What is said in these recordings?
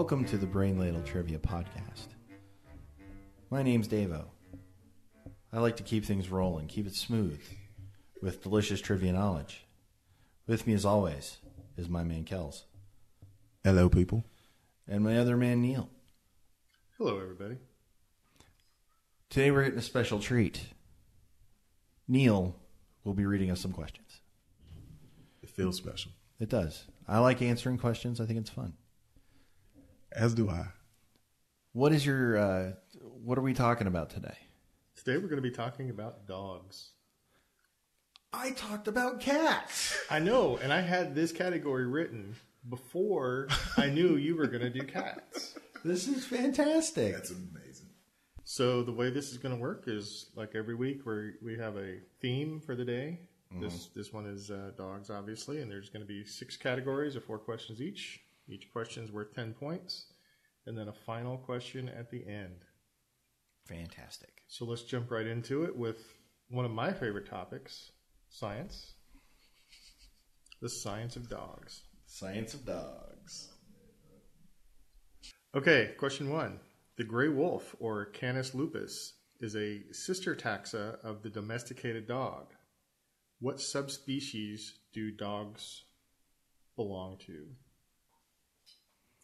Welcome to the Brain Ladle Trivia Podcast. My name's Davo. I like to keep things rolling, keep it smooth, with delicious trivia knowledge. With me, as always, is my man Kels. Hello, people. And my other man, Neil. Hello, everybody. Today we're getting a special treat. Neil will be reading us some questions. It feels special. It does. I like answering questions. I think it's fun. As do I. What are we talking about today? Today we're going to be talking about dogs. I talked about cats. I know, and I had this category written before I knew you were going to do cats. This is fantastic. That's amazing. So the way this is going to work is like every week we have a theme for the day. Mm-hmm. This one is dogs, obviously, and there's going to be 6 categories of 4 questions each. Each question is worth 10 points, and then a final question at the end. Fantastic. So let's jump right into it with one of my favorite topics, science. The science of dogs. Science of dogs. Okay, question 1. The gray wolf, or Canis lupus, is a sister taxa of the domesticated dog. What subspecies do dogs belong to?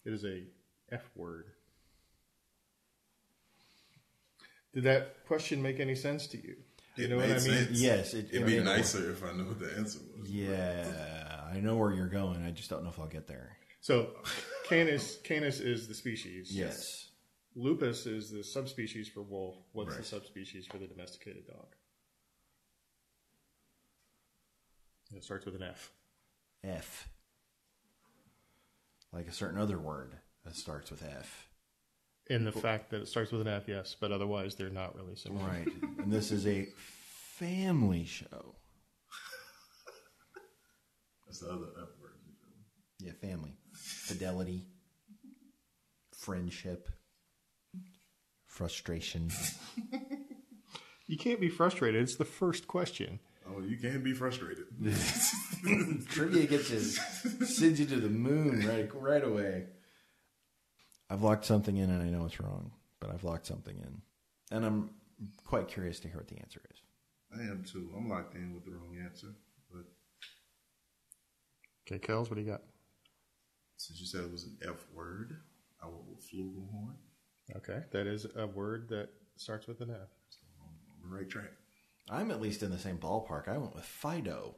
It is a F word. Did that question make any sense to you? Do you know what I mean? Sense. Yes. It'd be nicer if I knew what the answer was. Yeah, I know where you're going. I just don't know if I'll get there. So, Canis is the species. Yes. Lupus is the subspecies for wolf. What's right. the subspecies for the domesticated dog? It starts with an F. F. Like a certain other word that starts with F. In the fact that it starts with an F, yes, but otherwise they're not really similar. Right. And this is a family show. That's the other F word. Yeah, family. Fidelity. Friendship. Frustration. You can't be frustrated. It's the first question. Oh, you can't be frustrated. Trivia sends you to the moon right away. I've locked something in and I know it's wrong, but I've locked something in. And I'm quite curious to hear what the answer is. I am too. I'm locked in with the wrong answer. But Okay, Kels, what do you got? since you said it was an F word, I went with flugelhorn. Okay, that is a word that starts with an F. So I'm on the right track. I'm at least in the same ballpark. I went with Fido.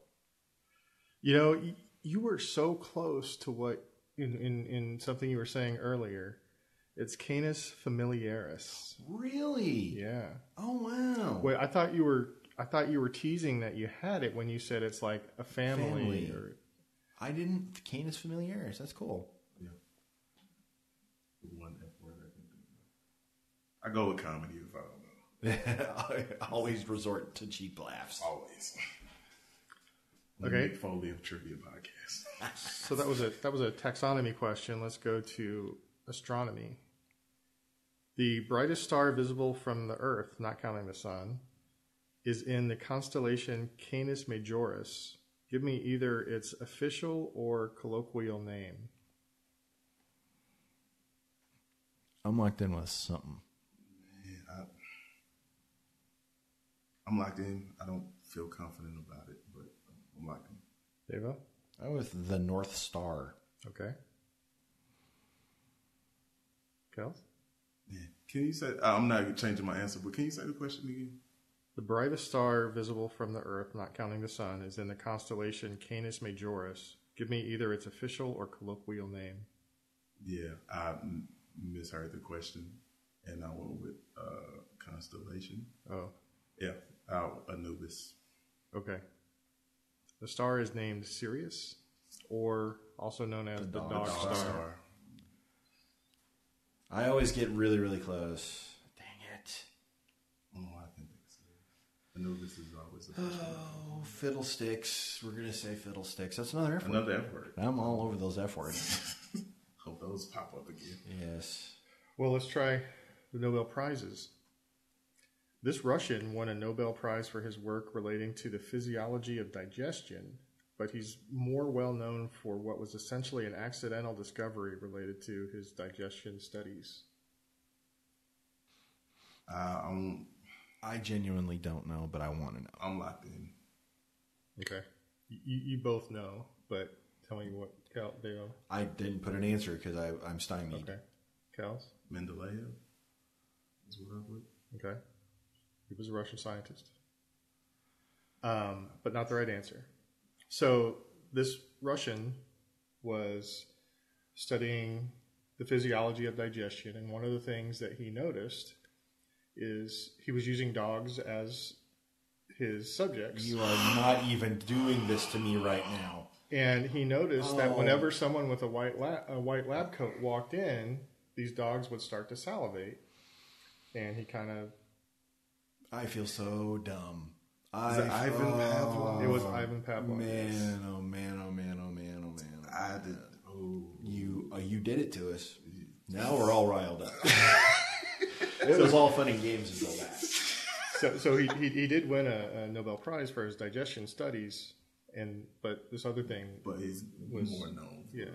You know, you were so close to what in something you were saying earlier. It's Canis familiaris. Really? Yeah. Oh, wow. Wait, I thought you were teasing that you had it when you said it's like a family. Or... I didn't. Canis familiaris. That's cool. Yeah. The one F word I can think of. I go with comedy if I don't know. I always resort to cheap laughs. Always. Okay. Nick Foley of Trivia Podcast. So that was a taxonomy question. Let's go to astronomy. The brightest star visible from the Earth, not counting the sun, is in the constellation Canis Majoris. Give me either its official or colloquial name. I'm locked in with something. Man, I'm locked in. I don't feel confident about it, but I'm locked in. Davo? I went with the North Star. Okay. Kels? Man, can you say? I'm not changing my answer, but can you say the question again? The brightest star visible from the Earth, not counting the sun, is in the constellation Canis Majoris. Give me either its official or colloquial name. Yeah, I misheard the question, and I went with constellation. Oh, Yeah, Anubis. okay. The star is named Sirius, or also known as the Dog Star. I always get really, really close. Dang it. Oh, I think it's Anubis is always the first one. Oh, fiddlesticks. We're going to say fiddlesticks. That's another F word. Another F word. I'm all over those F words. Hope those pop up again. Yes. Well, let's try the Nobel Prizes. This Russian won a Nobel Prize for his work relating to the physiology of digestion, but he's more well known for what was essentially an accidental discovery related to his digestion studies. I genuinely don't know, but I want to know. I'm locked in. Okay. You both know, but tell me what Davo. I didn't put an answer because I'm stymied. Okay. Kels? Mendeleev is what I put. Okay. He was a Russian scientist. But not the right answer. So this Russian was studying the physiology of digestion, and one of the things that he noticed is he was using dogs as his subjects. You are not even doing this to me right now. And he noticed that whenever someone with a white lab coat walked in, these dogs would start to salivate. And he kind of... I feel so dumb. Ivan Pavlov? It was Ivan Pavlov. Man, oh man, oh man, oh man, oh man. I did. Oh, you did it to us. Now we're all riled up. It was all fun and games until that. So he did win a Nobel Prize for his digestion studies, but this other thing. But he's more known. Yeah.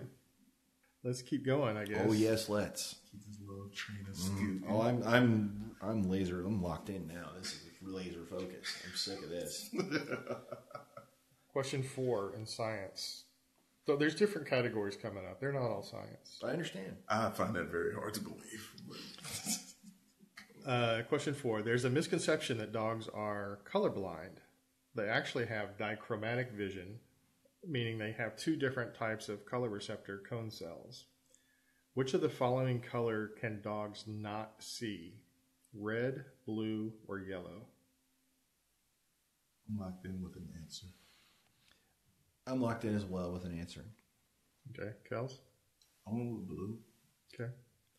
Let's keep going, I guess. Oh yes, let's. Keep this little train of scoot. Oh, I'm laser. I'm locked in now. This is laser focused. I'm sick of this. Question 4 in science. So there's different categories coming up. They're not all science. I understand. I find that very hard to believe. Question 4. There's a misconception that dogs are colorblind. They actually have dichromatic vision, meaning they have 2 different types of color receptor cone cells. Which of the following color can dogs not see? Red, blue, or yellow? I'm locked in with an answer. I'm locked in as well with an answer. Okay, Kels? I went with blue. Okay.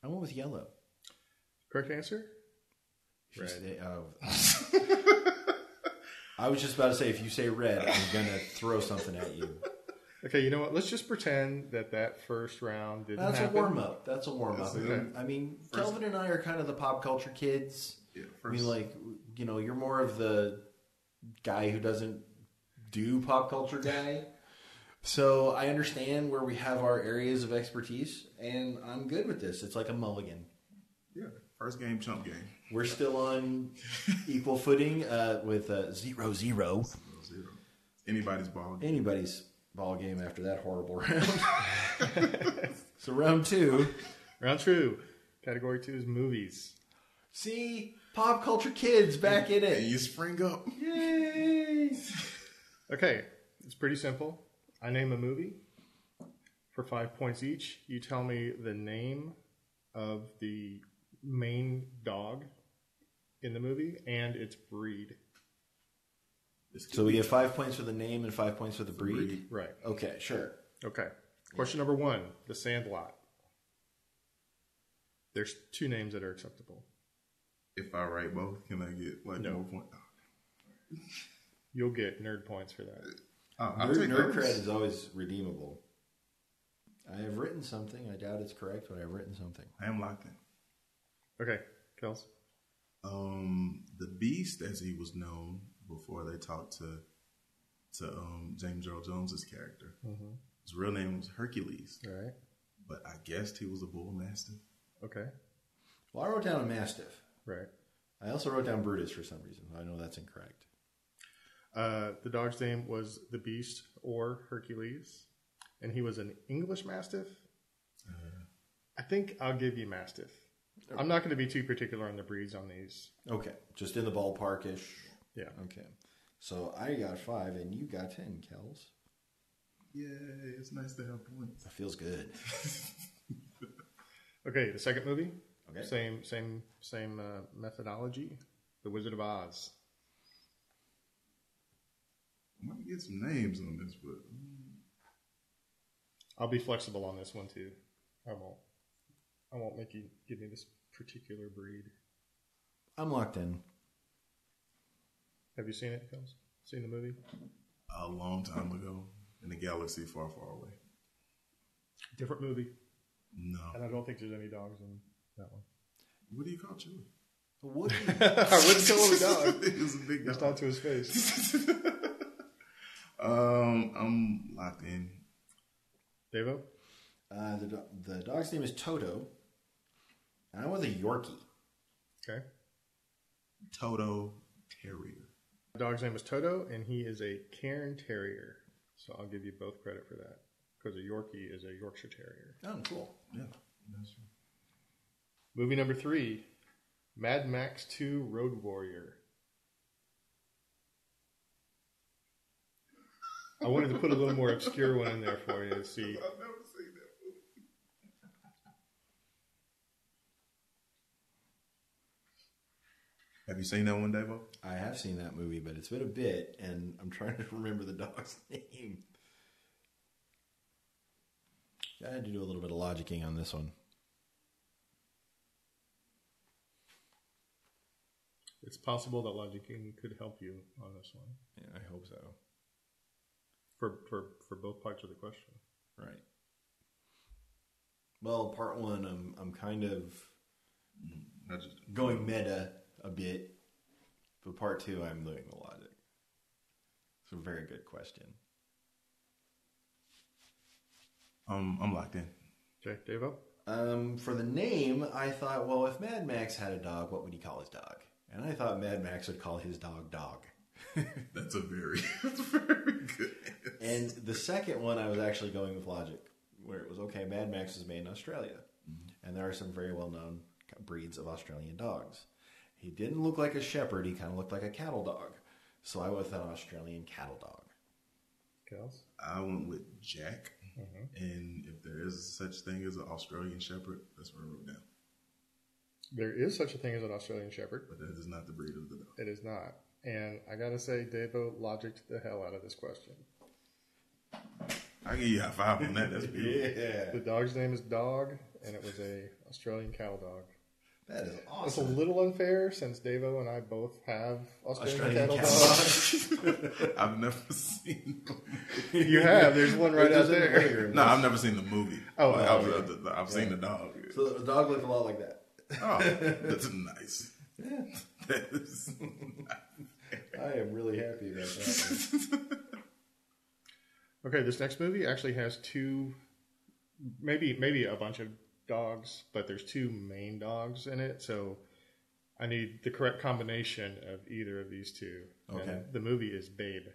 I went with yellow. Correct answer? Red. I was just about to say, if you say red, I'm going to throw something at you. Okay, you know what? Let's just pretend that first round didn't happen. That's a warm-up. That's a warm-up. Okay. I mean, Kelvin and I are kind of the pop culture kids. Yeah, I mean, like, you know, you're more of the guy who doesn't do pop culture guy. So I understand where we have our areas of expertise, and I'm good with this. It's like a mulligan. Yeah, first game, chump game. We're still on equal footing with 0-0. Anybody's ball game. Anybody's ball game after that horrible round. So round 2. Round 2. Category 2 is movies. See? Pop culture kids back in it. And you spring up. Yay! Okay, it's pretty simple. I name a movie for 5 points each. You tell me the name of the main dog in the movie and its breed. So we get 5 points for the name and 5 points for the breed? Right. Okay, sure. Okay. Question number 1, The Sandlot. There's 2 names that are acceptable. If I write both, can I get more points? You'll get nerd points for that. Nerd cred is always redeemable. I have written something. I doubt it's correct, but I've written something. I am locked in. Okay, Kels. The Beast, as he was known before they talked to James Earl Jones's character. Mm-hmm. His real name was Hercules. All right. But I guessed he was a bull mastiff. Okay. Well, I wrote down a mastiff. Right. I also wrote down Brutus for some reason. I know that's incorrect. The dog's name was the Beast or Hercules, and he was an English Mastiff. I think I'll give you Mastiff. Okay. I'm not going to be too particular on the breeds on these. Okay, just in the ballpark-ish. Yeah. Okay. So I got 5 and you got 10, Kels. Yeah, it's nice to have points. That feels good. Okay, the second movie. Okay. Same methodology. The Wizard of Oz. I might get some names on this, but I'll be flexible on this one too. I won't make you give me this particular breed. I'm locked in. Have you seen it, Kels? Seen the movie? A long time ago, in a galaxy far, far away. Different movie. No. And I don't think there's any dogs in that one. What do you call Chewie? Woody. I wouldn't call him a dog. He was a big dog. Just onto his face. I'm locked in. Davo? The dog's name is Toto. And I was a Yorkie. Okay. Toto Terrier. The dog's name is Toto, and he is a Cairn Terrier. So I'll give you both credit for that. Because a Yorkie is a Yorkshire Terrier. Oh, cool. Yeah, that's true. Movie number 3, Mad Max 2 Road Warrior. I wanted to put a little more obscure one in there for you to see. I've never seen that movie. Have you seen that one, Davo? I have seen that movie, but it's been a bit, and I'm trying to remember the dog's name. I had to do a little bit of logicking on this one. It's possible that logicking could help you on this one. Yeah, I hope so. For both parts of the question. Right. Well, part one, I'm kind of going meta a bit, but part two, I'm doing the logic. It's a very good question. I'm locked in. Okay, Davo? For the name, I thought, well, if Mad Max had a dog, what would he call his dog? And I thought Mad Max would call his dog Dog. That's a very good answer. And the second one, I was actually going with logic, where it was, okay, Mad Max was made in Australia. Mm-hmm. And there are some very well-known breeds of Australian dogs. He didn't look like a shepherd. He kind of looked like a cattle dog. So I went with an Australian cattle dog. Kels? I went with Jack. Mm-hmm. And if there is such thing as an Australian shepherd, that's what I wrote down. There is such a thing as an Australian shepherd. But that is not the breed of the dog. It is not. And I got to say, Davo logicked the hell out of this question. I'll give you a high five on that. That's beautiful. Yeah. The dog's name is Dog, and it was a Australian cattle dog. That is awesome. It's a little unfair since Davo and I both have Australian cattle dogs. I've never seen the movie. You have. There's one right out there. No, I've never seen the movie. Oh, I've seen the dog. So the dog looked a lot like that. Oh, that's nice. Yeah. That is nice. I am really happy about that. Okay, this next movie actually has two, maybe a bunch of dogs, but there's two main dogs in it, so I need the correct combination of either of these two. Okay. And the movie is Babe.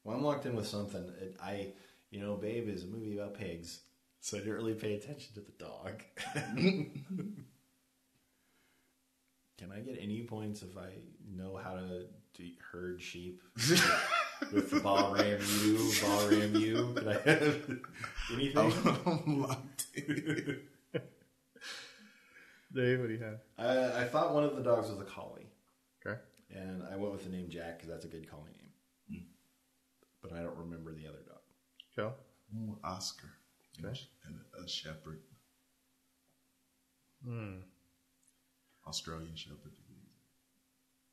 Well, I'm locked in with something. Babe is a movie about pigs, so I didn't really pay attention to the dog. Can I get any points if I know how to herd sheep with the ball ram you? Can I have anything? I'm locked in. Dave, what do you have? I thought one of the dogs was a collie. Okay. And I went with the name Jack because that's a good collie name. But I don't remember the other dog. Kel? Oscar. Okay. And a shepherd. Australian shepherd.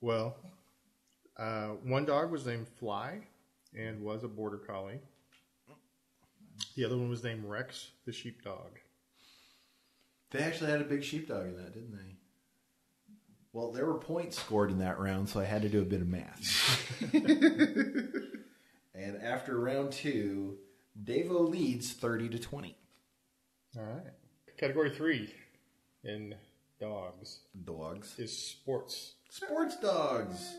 Well, one dog was named Fly and was a border collie. The other one was named Rex, the sheepdog. They actually had a big sheepdog in that, didn't they? Well, there were points scored in that round, so I had to do a bit of math. And after round 2, Davo leads 30-20. All right. Category 3 in dogs is sports. Sports dogs.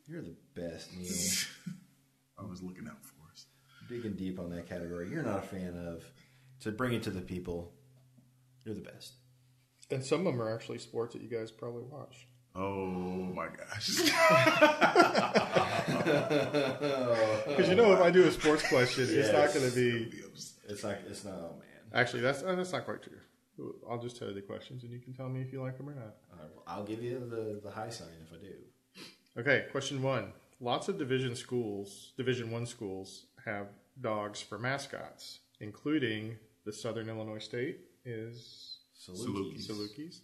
You're the best, Neil. I was looking out for us. Digging deep on that category. You're not a fan of. To bring it to the people, you're the best. And some of them are actually sports that you guys probably watch. Oh my gosh. Because if I do a sports question, it's not going to be... It's not, oh man. Actually, that's not quite true. I'll just tell you the questions and you can tell me if you like them or not. I'll give you the high sign if I do. Okay, question 1. Lots of Division 1 schools have dogs for mascots, including the Southern Illinois State is Salukis.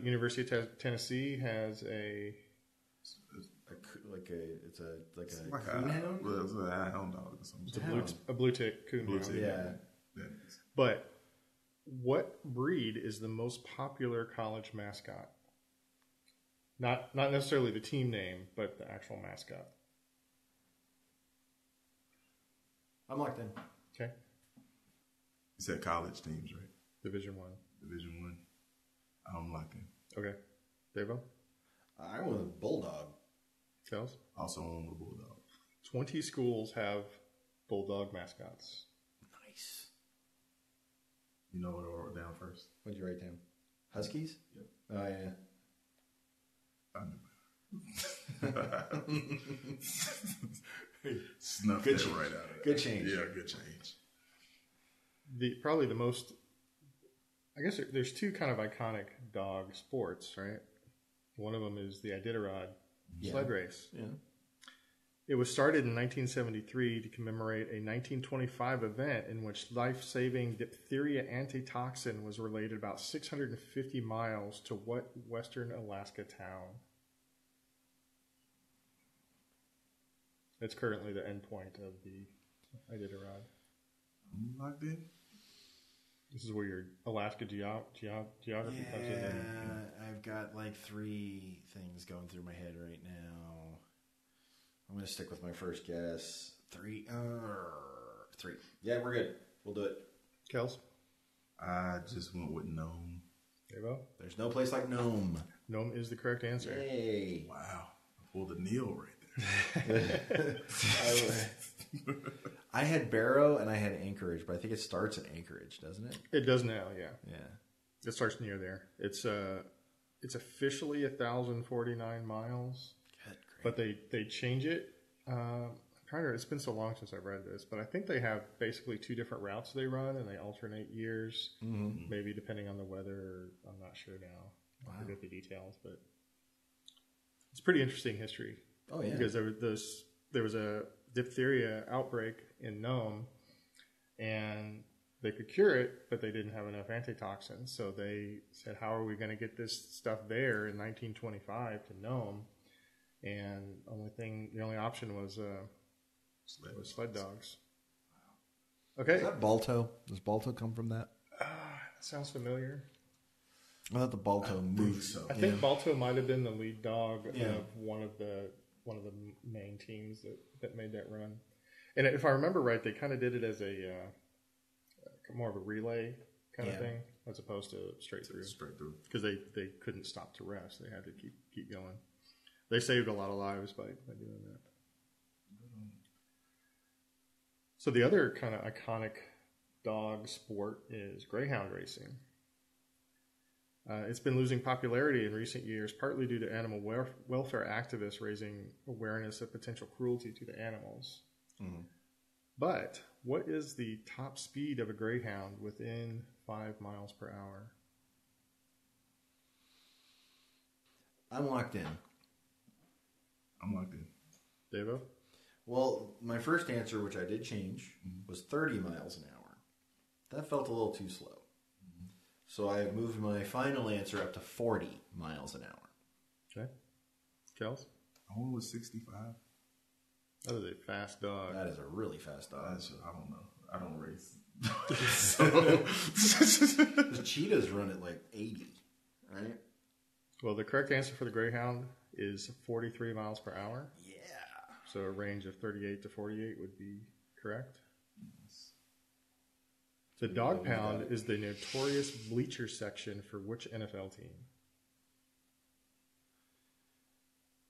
University of Tennessee has it's a coonhound? It's a hound dog or something. It's a blue tick coonhound. Yeah. But what breed is the most popular college mascot? Not necessarily the team name, but the actual mascot. I'm locked in. Okay. You said college teams, right? Division One. Division One. I'm locked in. Okay. Davo? I went with Bulldog. Kels? Also on with Bulldog. 20 schools have Bulldog mascots. Nice. You know what I wrote down first? What'd you write down? Huskies? Yep. Oh, yeah. Snuffed Good that change. right out of it. Good change. Yeah, good change. Probably the most, I guess there's two kind of iconic dog sports, right? One of them is the Iditarod sled race. Yeah. It was started in 1973 to commemorate a 1925 event in which life-saving diphtheria antitoxin was relayed about 650 miles to what western Alaska town? It's currently the endpoint of the Iditarod. I'm locked in. This is where your Alaska geography comes in. Yeah, I've got like 3 things going through my head right now. I'm going to stick with my first guess. 3. 3. Yeah, we're good. We'll do it. Kels? I just went with Nome. Davo? There's no place like Nome. Nome is the correct answer. Yay. Wow. I pulled a Neil right there. I had Barrow and I had Anchorage, but I think it starts at Anchorage, doesn't it? It does now, yeah. Yeah. It starts near there. It's officially 1,049 miles. Good, But they change it. It's been so long since I've read this, but I think they have basically 2 different routes they run, and they alternate years, maybe depending on the weather. I'm not sure now. I forget the details, but it's pretty interesting history. Oh yeah, because there was a diphtheria outbreak in Nome, and they could cure it, but they didn't have enough antitoxins. So they said, "How are we going to get this stuff there in 1925 to Nome?" And the only option was sled dogs. Okay. Is that Balto? Does Balto come from that? That sounds familiar. I thought the Balto moved. So. I think Balto might have been the lead dog of one of the main teams that made that run. And if I remember right, they kind of did it as a more of a relay kind of thing, as opposed to straight through. Because they couldn't stop to rest; they had to keep going. They saved a lot of lives by doing that. So the other kind of iconic dog sport is greyhound racing. It's been losing popularity in recent years, partly due to animal welfare activists raising awareness of potential cruelty to the animals. Mm-hmm. But what is the top speed of a greyhound within 5 miles per hour? I'm locked in. Davo? Well, my first answer, which I did change, was 30 miles an hour. That felt a little too slow. So I moved my final answer up to 40 miles an hour. Okay. Kels? I went with 65. That is a fast dog. That is a really fast dog. I don't know. I don't race. The cheetahs run at like 80, right? Well, the correct answer for the greyhound is 43 miles per hour. Yeah. So a range of 38 to 48 would be correct. Yes. The dog pound is the notorious bleacher section for which NFL team?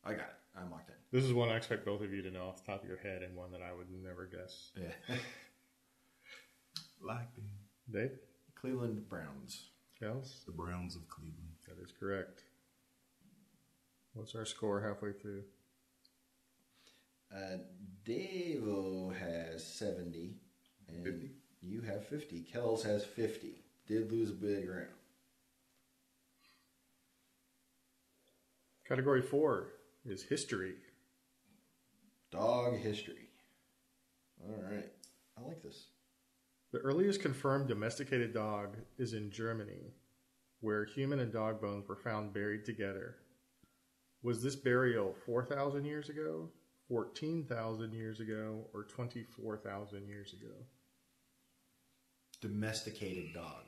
I got it. I'm locked in. This is one I expect both of you to know off the top of your head, and one that I would never guess. Yeah. Locked in. Dave? Cleveland Browns. Kels? The Browns of Cleveland. That is correct. What's our score halfway through? Davo has 70. And 50. You have 50. Kels has 50. Did lose a bit of ground. Category 4 is history. Dog history. All right. I like this. The earliest confirmed domesticated dog is in Germany, where human and dog bones were found buried together. Was this burial 4,000 years ago, 14,000 years ago, or 24,000 years ago? Domesticated dog.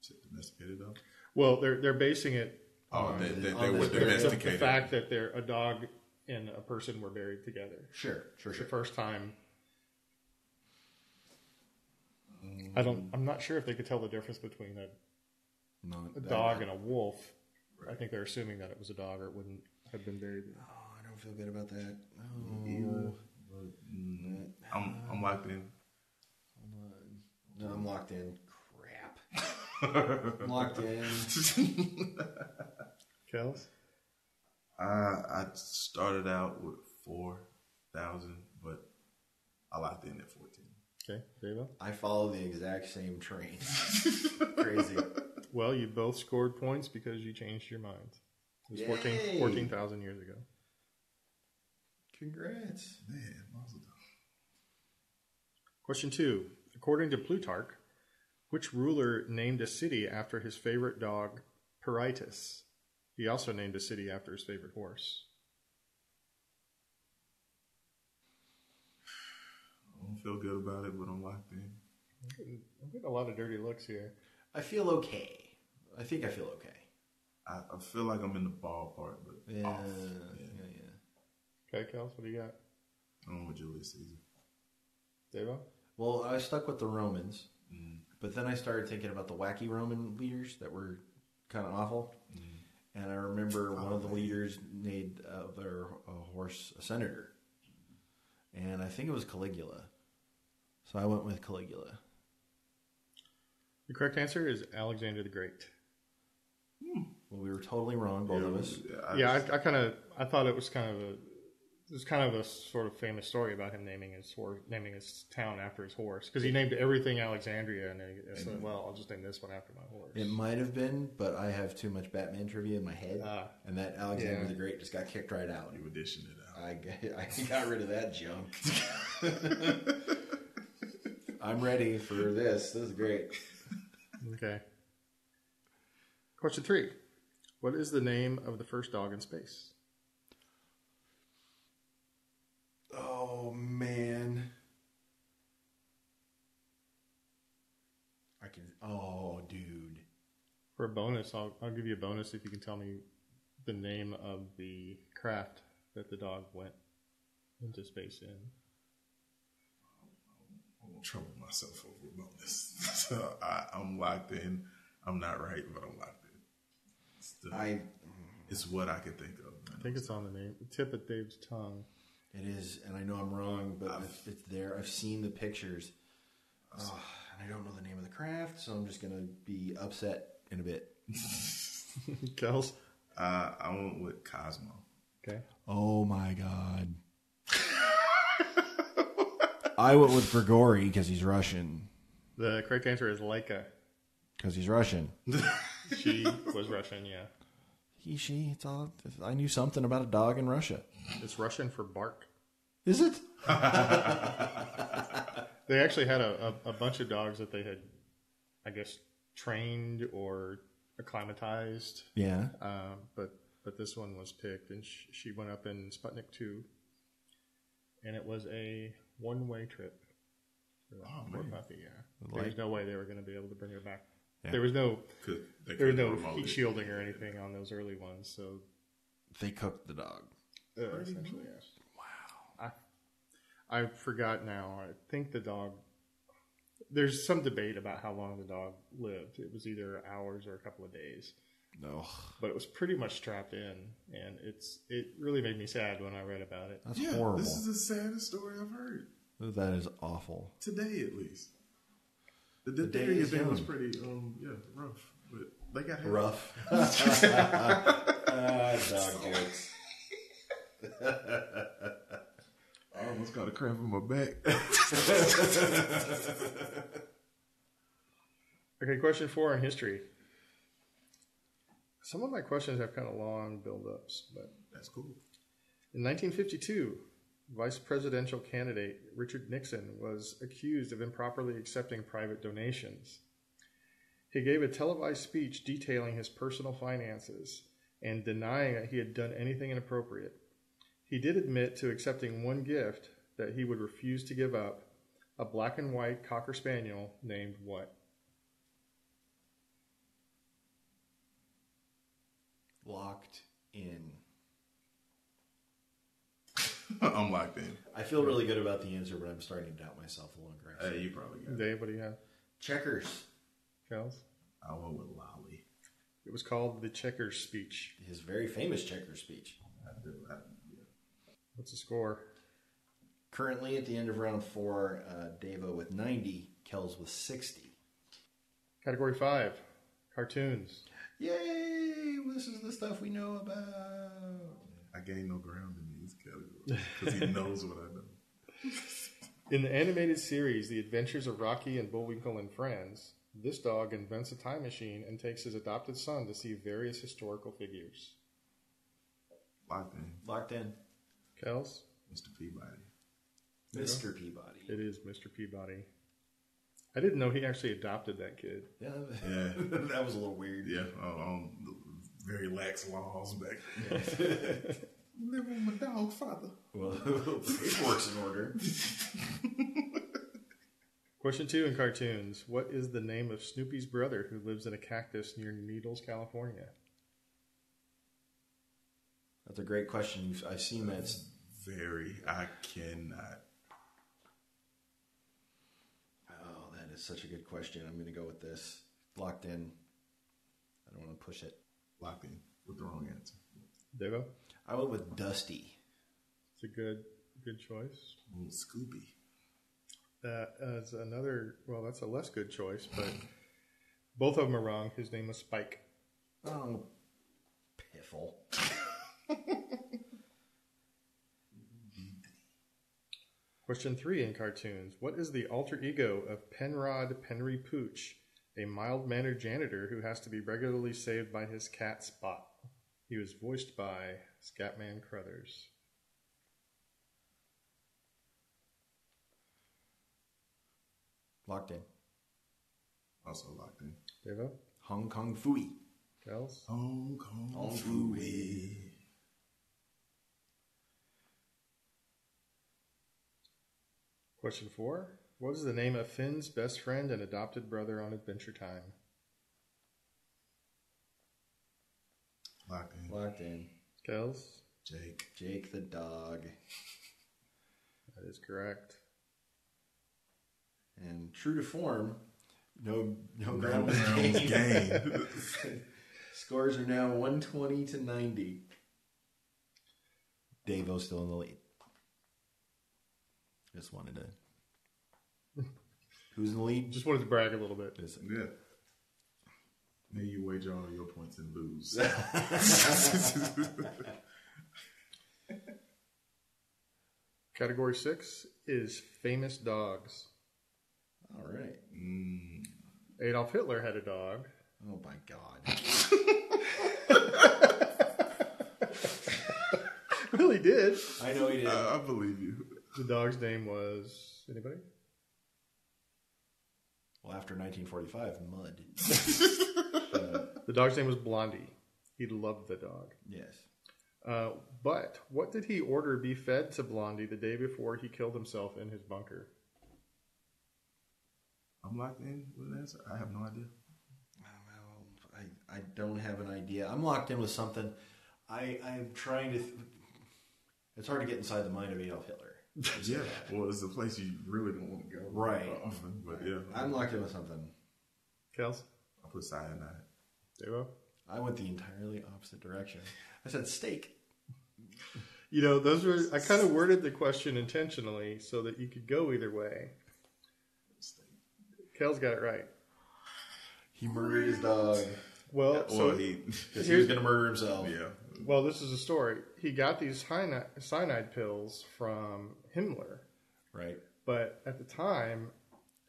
Is it domesticated dog? Well, they're basing it on they on were this domesticated. the fact that a dog and a person were buried together. Sure. It's the first time I'm not sure if they could tell the difference between a dog and a wolf. Right. I think they're assuming that it was a dog or it wouldn't have been very good. Oh, I don't feel good about that. I'm locked in. Hold on. No, I'm locked in. Crap. I'm locked in. Kels? I started out with 4,000, but I locked in at 14. Okay, Davo? I follow the exact same train. Crazy. Well, you both scored points because you changed your mind. It was 14,000 years ago. Congrats. Man, awesome. Question 2. According to Plutarch, which ruler named a city after his favorite dog, Peritus? He also named a city after his favorite horse. I don't feel good about it, but I'm locked in. I'm getting a lot of dirty looks here. I feel okay. I think I feel okay. I feel like I'm in the ballpark, but off. Yeah. Okay, Kels, what do you got? I'm with Julius Caesar. Davo? Well, I stuck with the Romans, but then I started thinking about the wacky Roman leaders that were kind of awful. And I remember one of the leaders made their horse a senator. And I think it was Caligula. So I went with Caligula. The correct answer is Alexander the Great. Well, we were totally wrong, both of us. I thought it was kind of a sort of famous story about him naming his town after his horse, because he named everything Alexandria, and he said, "Well, I'll just name this one after my horse." It might have been, but I have too much Batman trivia in my head, and that Alexander the Great just got kicked right out. You auditioned it out. I got rid of that junk. I'm ready for this. This is great. Okay. Question 3. What is the name of the first dog in space? Oh, man. Oh, dude. For a bonus, I'll give you a bonus if you can tell me the name of the craft that the dog went into space in. I won't trouble myself over a bonus. So I'm locked in. I'm not right, but I'm locked in. It's what I can think of. I think it's on the tip of Dave's tongue. It is, and I know I'm wrong, but it's there. I've seen the pictures. And I don't know the name of the craft, so I'm just going to be upset in a bit. Kels? I went with Cosmo. Okay. Oh, my God. I went with Grigori because he's Russian. The correct answer is Laika. Because he's Russian. She was Russian, yeah. She, it's all. I knew something about a dog in Russia. It's Russian for bark. Is it? They actually had a bunch of dogs that they had, I guess, trained or acclimatized. Yeah. But this one was picked, and she went up in Sputnik 2, and it was a one-way trip. Poor puppy, yeah. There's no way they were going to be able to bring her back. Yeah. There was no heat shielding or anything on those early ones, so they cooked the dog. Essentially, yes. Wow. I forgot now. I think the dog. There's some debate about how long the dog lived. It was either hours or a couple of days. No, but it was pretty much strapped in, and it really made me sad when I read about it. That's horrible. This is the saddest story I've heard. That is awful. Today, at least. The day thing was pretty, rough. But they got rough. Dog jokes. I almost got a cramp in my back. Okay, question 4 on history. Some of my questions have kind of long build-ups, but that's cool. In 1952, vice presidential candidate Richard Nixon was accused of improperly accepting private donations. He gave a televised speech detailing his personal finances and denying that he had done anything inappropriate. He did admit to accepting one gift that he would refuse to give up, a black and white Cocker Spaniel named what? Locked in. I'm locked in. I feel really good about the answer, but I'm starting to doubt myself a little. You probably got it. Dave, what do you have? Checkers. Kels? I went with Lolly. It was called the Checkers speech. His very famous Checkers speech. Yeah. What's the score? Currently at the end of round 4, Davo with 90, Kels with 60. Category 5, cartoons. Yay! This is the stuff we know about. I gain no ground in these categories because he knows what I know. In the animated series, The Adventures of Rocky and Bullwinkle and Friends, this dog invents a time machine and takes his adopted son to see various historical figures. Locked in. Locked in. Kels? Mr. Peabody. Mr. Peabody. It is Mr. Peabody. I didn't know he actually adopted that kid. Yeah. That was a little weird. Yeah, very lax laws back then. Live with my dog, father. Well, paperwork's in order. Question 2 in cartoons. What is the name of Snoopy's brother who lives in a cactus near Needles, California? That's a great question. I've seen that. I cannot. Oh, that is such a good question. I'm going to go with this. Locked in. I don't want to push it. Locked in with the wrong answer. Davo? I went with Dusty. It's a good choice. Scooby. That is another, well, that's a less good choice, but both of them are wrong. His name was Spike. Oh, piffle. Question 3 in cartoons. What is the alter ego of Penrod Penry Pooch, a mild-mannered janitor who has to be regularly saved by his cat Spot? He was voiced by Scatman Crothers. Locked in. Also locked in. Devo? Hong Kong Phooey. Kels? Hong Kong Hong Phooey. Question 4. What is the name of Finn's best friend and adopted brother on Adventure Time? Locked in. Locked in. Kels? Jake. Jake the dog. That is correct. And true to form, no Ground ground game. Scores are now 120 to 90. Davo's still in the lead. Just wanted to. Who's in the lead? Just wanted to brag a little bit. Yeah. Maybe you wager all your points and lose. Category 6 is famous dogs. All right. Adolf Hitler had a dog. Oh my God. Well, he did. I know he did. I believe you. The dog's name was... Anybody? Well, after 1945, Mud. The dog's name was Blondie. He loved the dog. Yes. But what did he order be fed to Blondie the day before he killed himself in his bunker? I'm locked in with an answer. I have no idea. Well, I don't have an idea. I'm locked in with something. I'm trying to... It's hard to get inside the mind of Adolf Hitler. Yeah, well, it's a place you really don't want to go. Right. Often, but yeah. I'm locked in with something. Kels? I put cyanide. Devo? I went the entirely opposite direction. I said steak. You know, those were... I kind of worded the question intentionally so that you could go either way. Kels got it right. He murdered his dog. Well, so he was going to murder himself. Yeah. Well, this is a story. He got these cyanide pills from Himmler. Right. But at the time,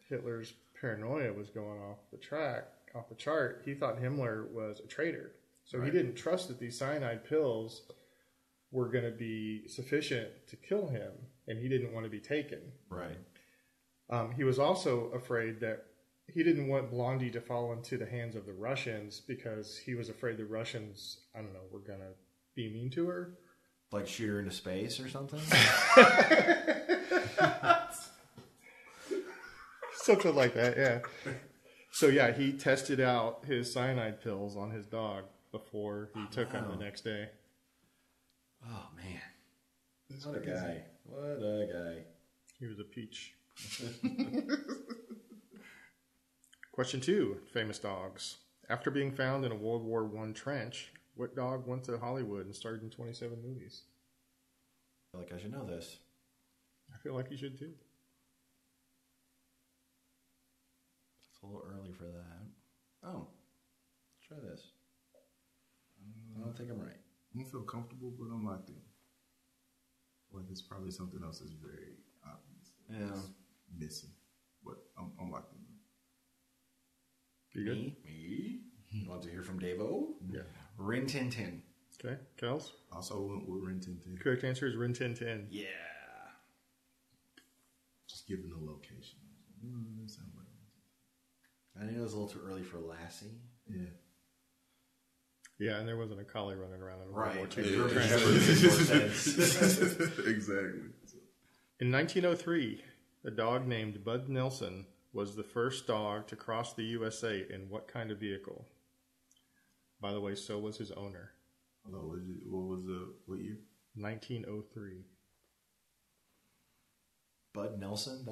Hitler's paranoia was going off the chart. He thought Himmler was a traitor. So he didn't trust that these cyanide pills were going to be sufficient to kill him, and he didn't want to be taken. Right. He was also afraid that he didn't want Blondie to fall into the hands of the Russians because he was afraid the Russians, I don't know, were going to be mean to her. Like shoot her into space or something? Something like that, yeah. So, yeah, he tested out his cyanide pills on his dog before he took them the next day. Oh, man. What a guy. What a guy. He was a peach. Question 2, famous dogs. After being found in a World War I trench, what dog went to Hollywood and starred in 27 movies? I feel like I should know this. I feel like you should too. It's a little early for that. Oh, let's try this. I don't think I'm right. I don't feel comfortable, but I'm locked in. Like it's probably something else that's very obvious. Yeah. Missing. But I'm locked in. You good? Me? You want to hear from Davo? Yeah. Rin Tin Tin. Okay. Kels? Also went with Rin Tin Tin. Correct answer is Rin Tin Tin. Yeah. Just giving the location. That sounds like I knew it was a little too early for Lassie. yeah. Yeah, and there wasn't a collie running around in World War Right. II. Exactly. In 1903, a dog named Bud Nelson was the first dog to cross the USA in what kind of vehicle? By the way, so was his owner. Hello, what year? 1903. Bud Nelson?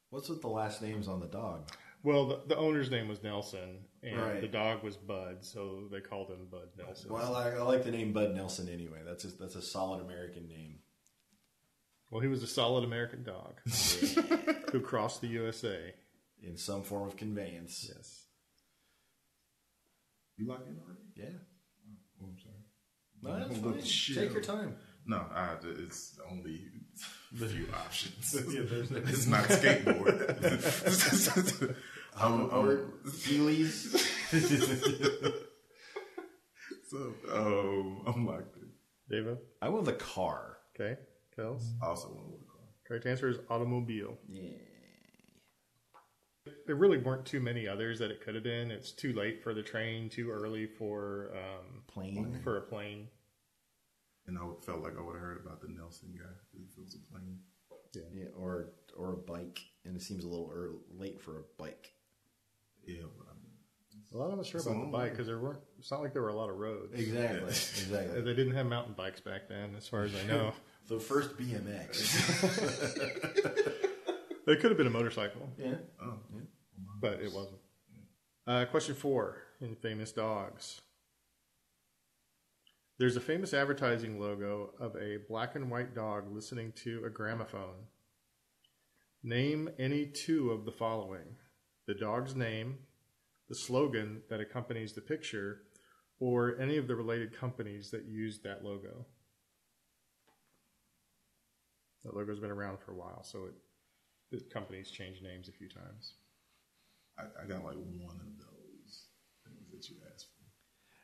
What's with the last names on the dog? Well, the owner's name was Nelson, and Right. the dog was Bud, so they called him Bud Nelson. Well, I like the name Bud Nelson anyway. That's a solid American name. Well, he was a solid American dog who crossed the USA. In some form of conveyance. Yes. You locked in already? Yeah. Oh, I'm sorry. No, that's Look, fine. shit. Take your time. No, it's only a few options. Yeah, It's not skateboard. Or Heelys. So, I'm locked in. Davo? I went with a car. Okay. Kels? Also went with a car. Correct answer is automobile. Yeah. There really weren't too many others that it could have been. It's too late for the train, too early for Plane. for a plane. And I felt like I would have heard about the Nelson guy. If it was a plane. Yeah, or a bike, and it seems a little late for a bike. Yeah, but I mean, Well, I'm not sure about the bike because it's not like there were a lot of roads. Exactly. They didn't have mountain bikes back then, as far as I know. The first BMX. It could have been a motorcycle, Yeah. oh, yeah. but it wasn't. Question 4 in famous dogs. There's a famous advertising logo of a black and white dog listening to a gramophone. Name any 2 of the following: the dog's name, the slogan that accompanies the picture, or any of the related companies that used that logo. That logo's been around for a while, so the companies changed names a few times. I got like one of those things that you asked for.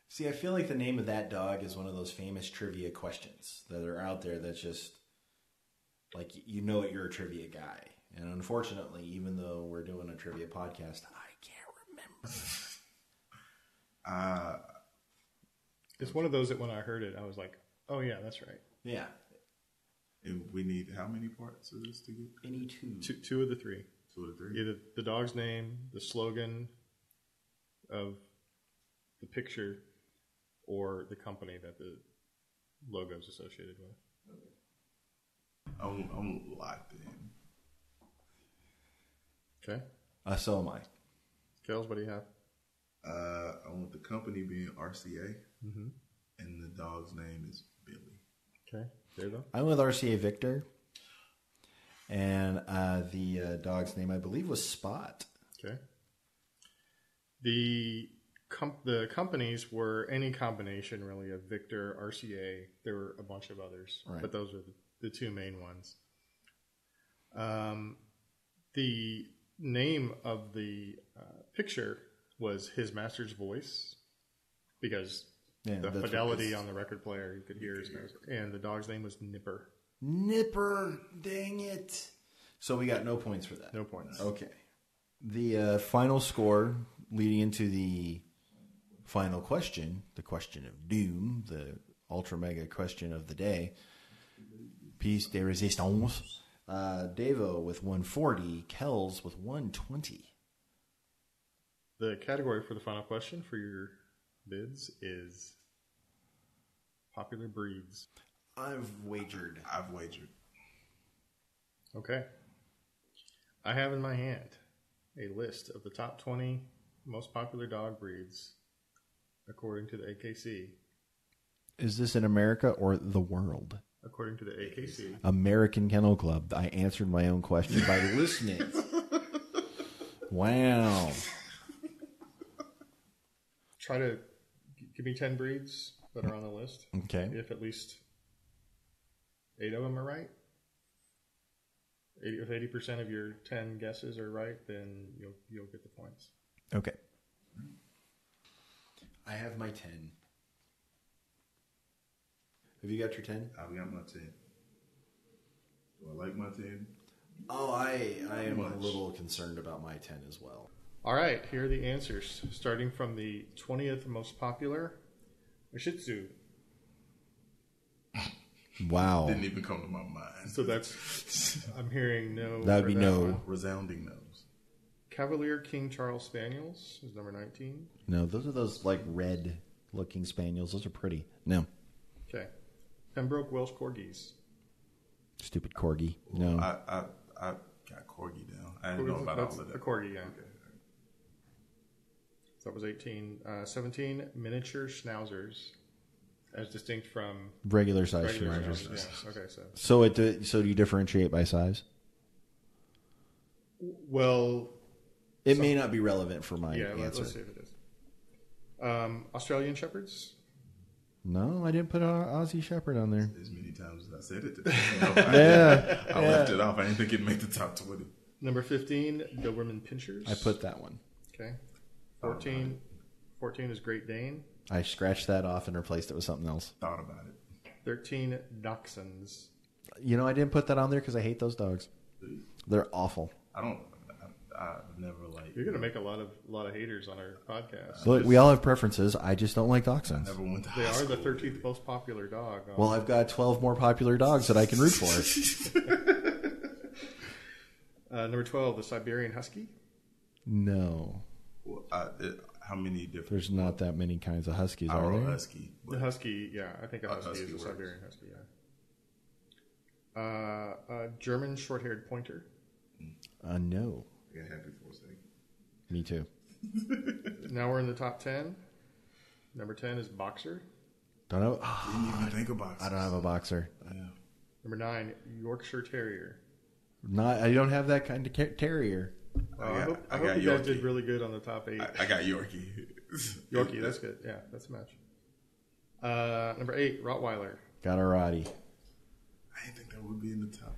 See, I feel like the name of that dog is one of those famous trivia questions that are out there that's just, like, you know it, you're a trivia guy. And unfortunately, even though we're doing a trivia podcast, I can't remember. It's one of those that when I heard it, I was like, oh yeah, that's right. Yeah. And we need how many parts of this to get? Any two. Two of the 3. 2 or 3? Either the dog's name, the slogan of the picture, or the company that the logo is associated with. I'm locked in. Okay. So am I. Kels, what do you have? I want the company being RCA, Mm-hmm. and the dog's name is Billy. Okay. There though. I'm with RCA Victor. And the dog's name, I believe, was Spot. Okay. The companies were any combination, really, of Victor, RCA. There were a bunch of others, Right. but those are the 2 main ones. The name of the picture was His Master's Voice, because the fidelity on the record player, you could hear his master. And the dog's name was Nipper. Nipper, dang it. So we got no points for that. No points. Okay. The final score leading into the final question, the question of doom, the ultra mega question of the day, piece de resistance. Davo with 140, Kels with 120. The category for the final question for your bids is popular breeds. I've wagered. I've wagered. Okay. I have in my hand a list of the top 20 most popular dog breeds according to the AKC. Is this in America or the world? According to the AKC. American Kennel Club. I answered my own question by listening. Wow. Try to give me 10 breeds that are on the list. Okay. If at least 8 of them are right. If 80% of your 10 guesses are right, then you'll get the points. Okay. I have my 10. Have you got your 10? I've got my 10. Do I like my 10? Oh, I am a little concerned about my 10 as well. All right, here are the answers. Starting from the 20th most popular, a Shih Tzu. Wow. Didn't even come to my mind. So that's, I'm hearing no. That would be no. one. Resounding no's. Cavalier King Charles Spaniels is number 19. No, those are those like red looking spaniels. Those are pretty. No. Okay. Pembroke Welsh Corgis. Stupid corgi. No. I got corgi down. I didn't know about all of that. A corgi, yeah. Okay. So that was 18. 17, miniature schnauzers, as distinct from Regular size regular schnauzers. schnauzers. Yeah. Okay, So do you differentiate by size? well, It may not be relevant for my yeah. answer. Let's see if it is. Australian Shepherds. No, I didn't put an Aussie Shepherd on there. As many times as I said it today. I Yeah. left it off. I didn't think it'd make the top 20. Number 15, Doberman Pinschers. I put that one. Okay. 14 is Great Dane. I scratched that off and replaced it with something else. Thought about it. 13, Dachshunds. You know, I didn't put that on there because I hate those dogs. They're awful. I've never liked. You're gonna make a lot of haters on our podcast. Look, we all have preferences. I just don't like dachshunds. Never went to They high are school. the 13th most popular dog. Well, I've got 12 more popular dogs that I can root for. Number 12, the Siberian Husky. No. Well, how many different? There's not that many kinds of huskies, are Our there? husky. The Husky, yeah, I think a Husky Husky is a works. Siberian Husky. Yeah. German short-haired pointer. No. I got happy for a second. Me too. Now we're in the top 10. Number 10 is Boxer. Don't know. Didn't even think about it. I don't have a boxer. Yeah. Number 9, Yorkshire Terrier. I don't have that kind of terrier. I hope I you got guys Yorkie. did really good on the top 8. I got Yorkie. Yorkie, that's good. Yeah, that's a match. Number 8, Rottweiler. Got a Roddy. I didn't think that would be in the top.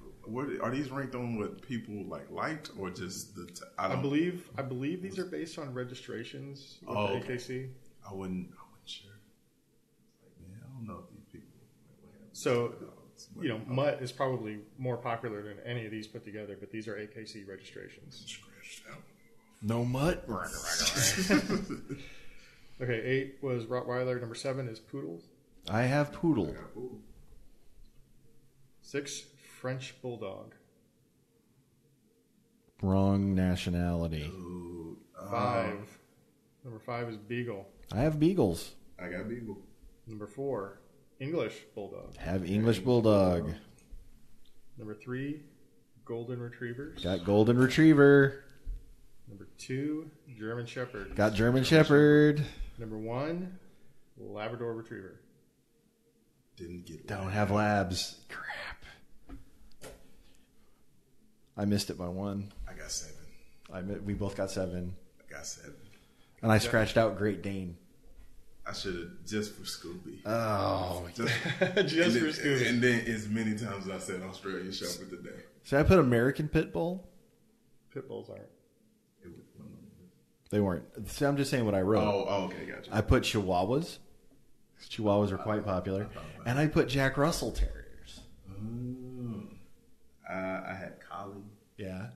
Are these ranked on what people liked or just the? I believe these are based on registrations with the okay. AKC. I wasn't sure. Like, man, I don't know if these people. So, Mutt is probably more popular than any of these put together, but these are AKC registrations. Scratched out. No mutt. Okay, 8 was Rottweiler. Number 7 is Poodle. I have poodle. 6, French Bulldog. Wrong nationality. 5. Number 5 is Beagle. I have beagles. I got Beagle. Number 4, English Bulldog. Have English bulldog. Number 3, Golden Retrievers. Got golden retriever. Number 2, German Shepherd. Got German shepherd. Number 1, Labrador Retriever. Didn't get. Don't have labs. Crap. I missed it by 1. I got 7. We both got 7. I got 7. And I scratched out Great Dane. I should have just for Scooby. Oh. Just Just for Scooby. And then as many times as I said Australian Shepherd today. Should I put American Pit Bull? Pit Bulls aren't. They weren't. See, I'm just saying what I wrote. Oh, okay, gotcha. I put Chihuahuas. Chihuahuas are quite popular. And I put Jack Russell Terriers. I had Collie, Yeah.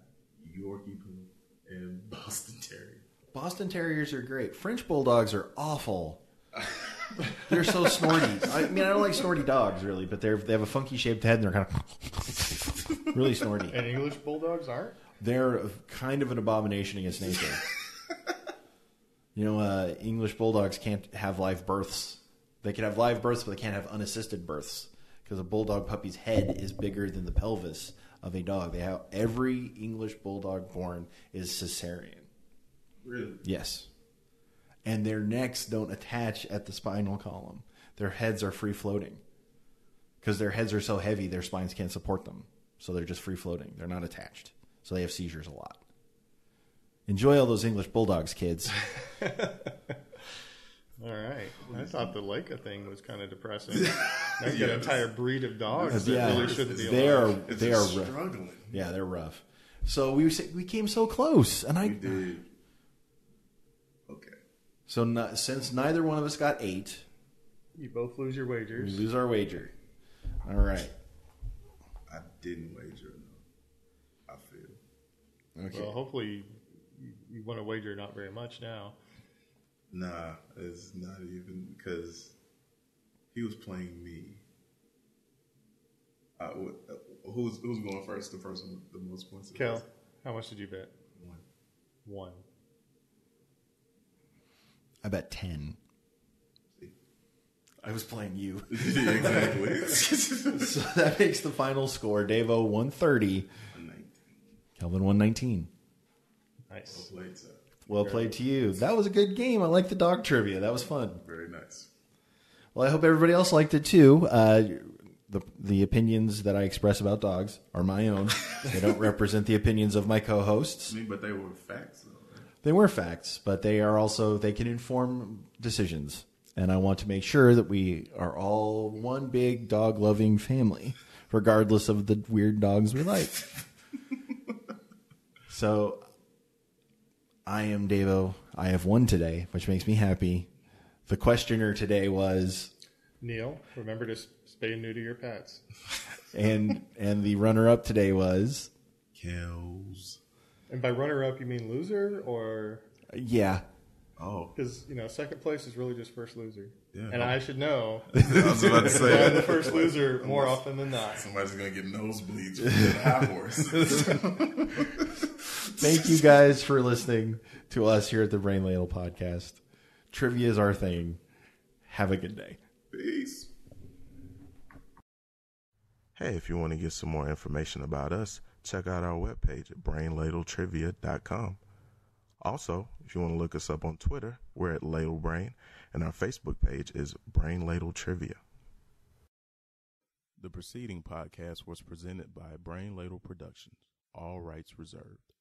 Yorkie Poo, and Boston Terrier. Boston Terriers are great. French Bulldogs are awful. They're so snorty. I mean, I don't like snorty dogs, really, but they have a funky shaped head and they're kind of really snorty. And English Bulldogs aren't? They're kind of an abomination against nature. English Bulldogs can't have live births. They can have live births, but they can't have unassisted births because a Bulldog puppy's head is bigger than the pelvis of a dog. They have every English bulldog born is cesarean. Really? Yes. And their necks don't attach at the spinal column. Their heads are free floating. Because their heads are so heavy, their spines can't support them. So they're just free floating. They're not attached. So they have seizures a lot. Enjoy all those English bulldogs, kids. All right. I thought the Leica thing was kind of depressing. I've got an entire breed of dogs that really shouldn't be alive. They are struggling. Yeah, they're rough. So we came so close, and We did. Okay. So since neither one of us got 8, You both lose your we wagers. lose our wager. All right. I didn't wager. No. I feel. Okay. Well, hopefully you want to wager not very much now. Nah, it's not even because he was playing me. Who's going first? The person with the most points. Kel, how much did you bet? 1. 1. I bet 10. See? I was playing you. Yeah, exactly. So that makes the final score: Davo 130, 19. Kelvin 119. Nice. Well played, sir. Well played to you. That was a good game. I like the dog trivia. That was fun. Very nice. Well, I hope everybody else liked it too. The opinions that I express about dogs are my own. They don't represent the opinions of my co-hosts. I mean, but they were facts, though. Right? They were facts, but they can inform decisions. And I want to make sure that we are all one big dog-loving family, regardless of the weird dogs we like. So I am Davo. I have won today, which makes me happy. The questioner today was Neil, remember to spay and neuter your pets. and the runner-up today was Kels. And by runner-up, you mean loser or... yeah. Oh. Because, second place is really just first loser. Yeah. And I should know. I was about to say. I'm the first loser more often than not. Somebody's going to get nosebleeds from the high horse. Thank you guys for listening to us here at the Brain Ladle Podcast. Trivia is our thing. Have a good day. Peace. Hey, if you want to get some more information about us, check out our webpage at brainladletrivia.com. Also, if you want to look us up on Twitter, we're at Ladle Brain, and our Facebook page is Brain Ladle Trivia. The preceding podcast was presented by Brain Ladle Productions. All rights reserved.